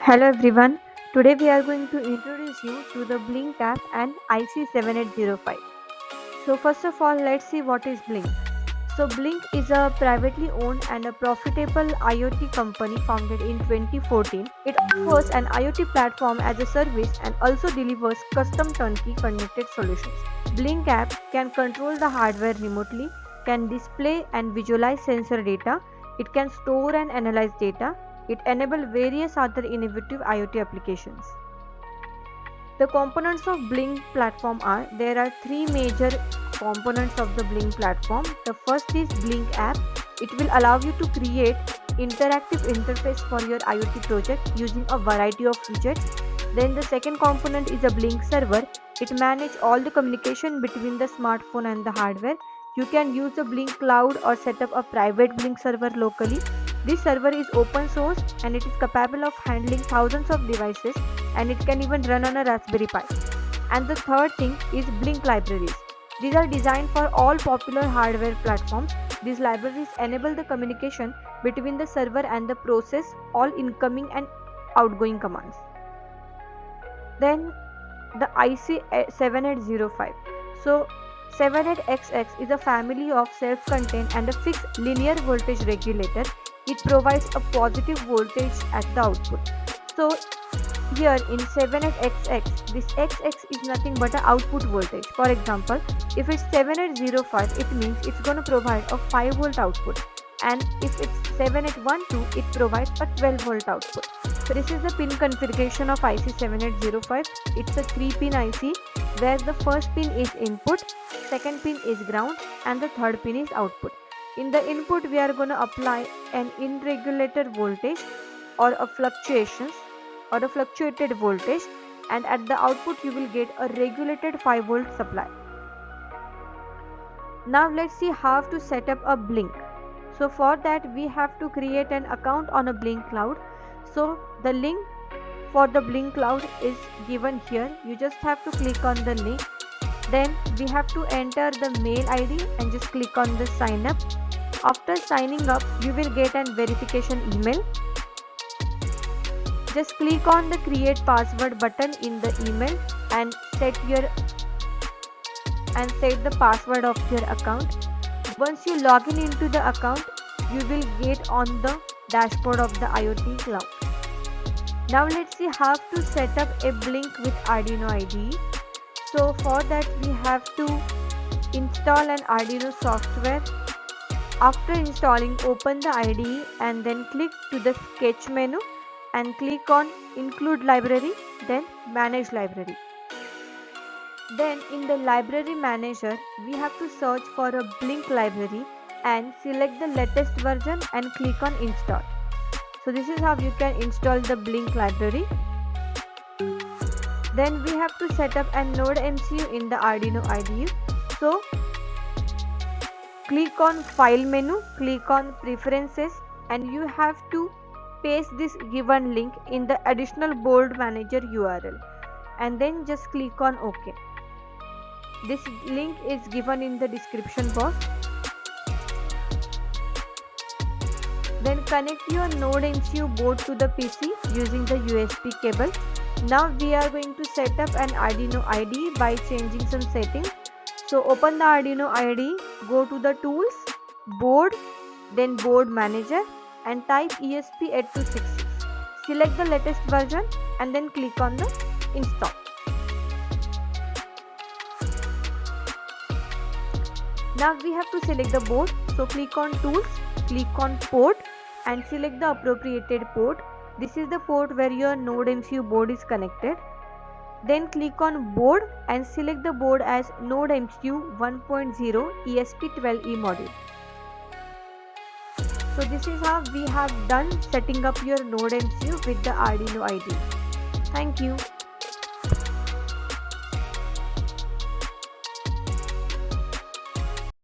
Hello everyone. Today we are going to introduce you to the Blynk app and IC7805. So first of all, let's see what is Blynk. So Blynk is a privately owned and a profitable IoT company founded in 2014. It offers an IoT platform as a service and also delivers custom turnkey connected solutions. Blynk app can control the hardware remotely, can display and visualize sensor data, it can store and analyze data, it enables various other innovative IoT applications. The components of Blynk platform are there are three major components of the Blynk platform. The first is Blynk app. It will allow you to create interactive interface for your IoT project using a variety of widgets. Then the second component is a Blynk server. It manages all the communication between the smartphone and the hardware. You can use the Blynk cloud or set up a private Blynk server locally. This server is open source and it is capable of handling thousands of devices, and it can even run on a Raspberry Pi. And the third thing is Blynk libraries. These are designed for all popular hardware platforms. These libraries enable the communication between the server and the process all incoming and outgoing commands. Then the IC7805. So 78XX is a family of self-contained and a fixed linear voltage regulator. It provides a positive voltage at the output. So here in 78XX, this XX is nothing but an output voltage. For example, if it's 7805, it means it's going to provide a 5 volt output, and if it's 7812, it provides a 12 volt output. So this is the pin configuration of IC7805. It's a 3-pin IC where the first pin is input, second pin is ground, and the third pin is output. In the input, we are going to apply an unregulated voltage or a fluctuated voltage, and at the output you will get a regulated 5 volt supply. Now let's see how to set up a Blynk. So for that we have to create an account on a Blynk cloud. So the link for the Blynk cloud is given here. You just have to click on the link. Then we have to enter the mail ID and just click on the sign up. After signing up, you will get an verification email. Just click on the create password button in the email and set the password of your account. Once you log in into the account, you will get on the dashboard of the IoT cloud. Now let's see how to set up a Blynk with Arduino IDE. So for that we have to install an Arduino software. After installing, open the IDE and then click to the sketch menu and click on include library, then manage library. Then in the library manager, we have to search for a Blynk library and select the latest version and click on install. So this is how you can install the Blynk library. Then we have to set up a NodeMCU in the Arduino IDE. So click on file menu, click on preferences, and you have to paste this given link in the additional board manager URL, and then just click on OK. This link is given in the description box. Then connect your NodeMCU board to the PC using the USB cable. Now we are going to set up an Arduino IDE by changing some settings. So open the Arduino IDE, go to the tools, board, then board manager, and type ESP8266. Select the latest version and then click on the install. Now we have to select the board. So click on tools, click on port and select the appropriated port. This is the port where your NodeMCU board is connected. Then click on board and select the board as NodeMCU 1.0 ESP12E module. So this is how we have done setting up your NodeMCU with the Arduino IDE. Thank you.